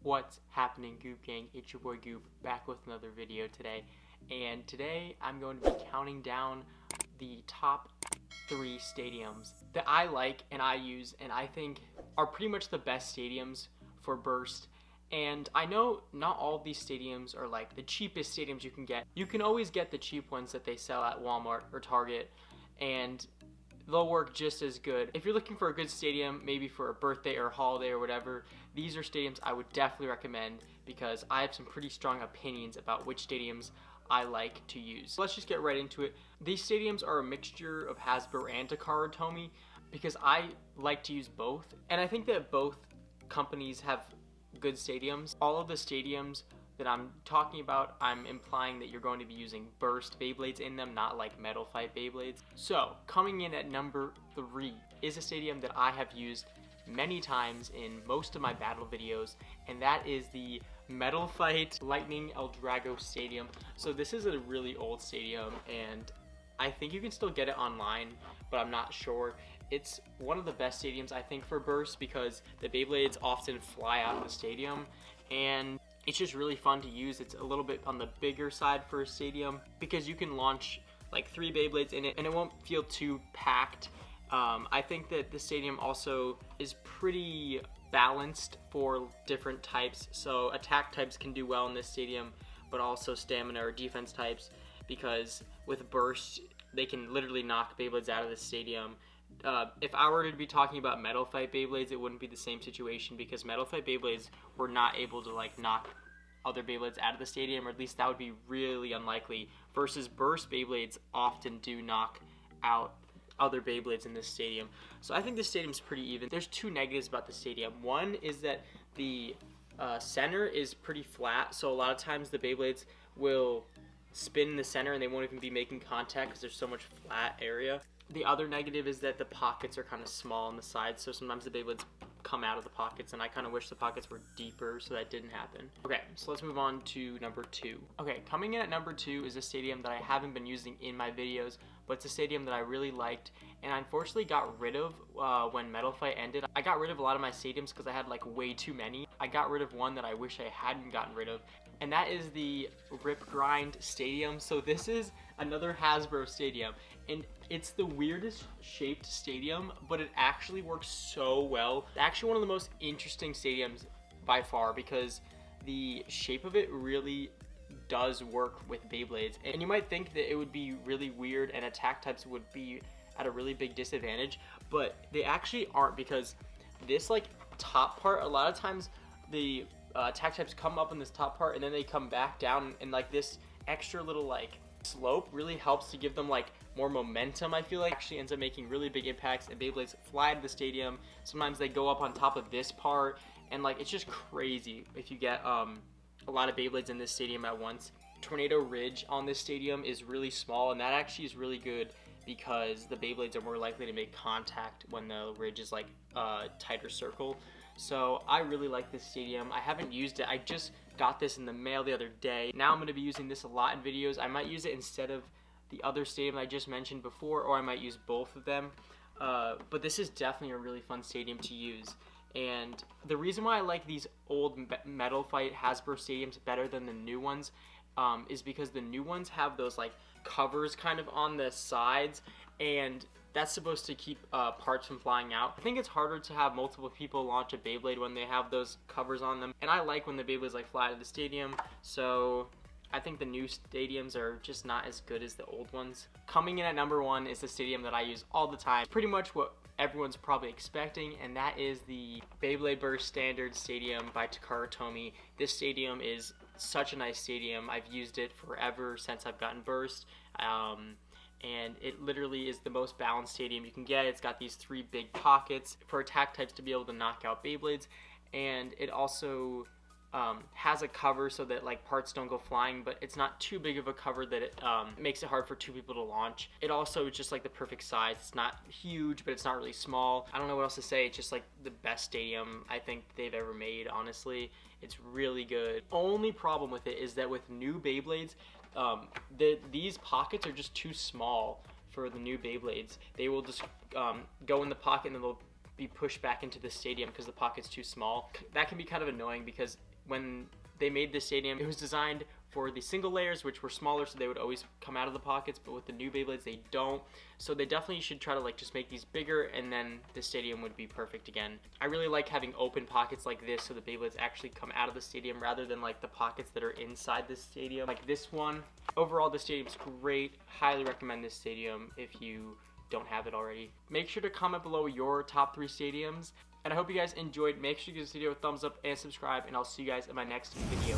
What's happening, Goob Gang? It's your boy Goob, back with another video today. And today I'm going to be counting down the top 3 stadiums that I like and I use and I think are pretty much the best stadiums for burst. And I know not all of these stadiums are like the cheapest stadiums you can get. You can always get the cheap ones that they sell at Walmart or Target, and they'll work just as good. If you're looking for a good stadium, maybe for a birthday or a holiday or whatever, these are stadiums I would definitely recommend because I have some pretty strong opinions about which stadiums I like to use. Let's just get right into it. These stadiums are a mixture of Hasbro and Takara Tomy because I like to use both, and I think that both companies have good stadiums. All of the stadiums that I'm talking about, I'm implying that you're going to be using burst Beyblades in them, not like metal fight Beyblades. So coming in at number 3 is a stadium that I have used many times in most of my battle videos, and that is the Metal Fight Lightning El Drago Stadium. So this is a really old stadium, and I think you can still get it online, but I'm not sure. It's one of the best stadiums I think for burst because the Beyblades often fly out of the stadium, and it's just really fun to use. It's a little bit on the bigger side for a stadium because you can launch like 3 Beyblades in it and it won't feel too packed. I think that the stadium also is pretty balanced for different types. So attack types can do well in this stadium, but also stamina or defense types, because with burst, they can literally knock Beyblades out of the stadium. If I were to be talking about Metal Fight Beyblades, it wouldn't be the same situation because Metal Fight Beyblades were not able to like knock other Beyblades out of the stadium, or at least that would be really unlikely, versus burst Beyblades often do knock out other Beyblades in this stadium. So I think this stadium's pretty even. There's 2 negatives about the stadium. One is that the center is pretty flat, so a lot of times the Beyblades will spin in the center and they won't even be making contact because there's so much flat area. The other negative is that the pockets are kind of small on the sides, so sometimes the Beyblades come out of the pockets, and I kind of wish the pockets were deeper so that didn't happen. Okay, so let's move on to number 2. Okay, coming in at number 2 is a stadium that I haven't been using in my videos, but it's a stadium that I really liked, and I unfortunately got rid of when Metal Fight ended. I got rid of a lot of my stadiums because I had like way too many. I got rid of one that I wish I hadn't gotten rid of, and that is the Rip Grind Stadium. So this is another Hasbro stadium, and it's the weirdest shaped stadium, but it actually works so well. It's actually one of the most interesting stadiums by far because the shape of it really does work with Beyblades. And you might think that it would be really weird and attack types would be at a really big disadvantage, but they actually aren't, because this like top part, a lot of times the attack types come up in this top part and then they come back down, and like this extra little like slope really helps to give them like more momentum. I feel like actually ends up making really big impacts, and Beyblades fly to the stadium. Sometimes they go up on top of this part, and like it's just crazy if you get a lot of Beyblades in this stadium at once. Tornado Ridge on this stadium is really small, and that actually is really good because the Beyblades are more likely to make contact when the ridge is like a tighter circle. So I really like this stadium. I haven't used it. I just got this in the mail the other day. Now I'm going to be using this a lot in videos. I might use it instead of the other stadium I just mentioned before, or I might use both of them. But this is definitely a really fun stadium to use. And the reason why I like these old Metal Fight Hasbro stadiums better than the new ones is because the new ones have those like covers kind of on the sides, and that's supposed to keep parts from flying out. I think it's harder to have multiple people launch a Beyblade when they have those covers on them, and I like when the Beyblades like fly out of the stadium, so I think the new stadiums are just not as good as the old ones. Coming in at number 1 is the stadium that I use all the time. Pretty much what everyone's probably expecting, and that is the Beyblade Standard Stadium by Takara Tomy. This stadium is such a nice stadium. I've used it forever since I've gotten burst, and it literally is the most balanced stadium you can get. It's got these 3 big pockets for attack types to be able to knock out Beyblades, and it also has a cover so that like parts don't go flying, but it's not too big of a cover that it makes it hard for 2 people to launch. It also is just like the perfect size. It's not huge, but it's not really small. I don't know what else to say. It's just like the best stadium I think they've ever made, honestly. It's really good. Only problem with it is that with new Beyblades, these pockets are just too small for the new Beyblades. They will just go in the pocket and then they'll be pushed back into the stadium because the pocket's too small. That can be kind of annoying because when they made this stadium, it was designed for the single layers, which were smaller, so they would always come out of the pockets, but with the new Beyblades, they don't. So they definitely should try to like just make these bigger, and then the stadium would be perfect again. I really like having open pockets like this, so the Beyblades actually come out of the stadium rather than like the pockets that are inside the stadium, like this one. Overall, the stadium's great. Highly recommend this stadium if you don't have it already. Make sure to comment below your top 3 stadiums, and I hope you guys enjoyed. Make sure you give this video a thumbs up and subscribe, and I'll see you guys in my next video.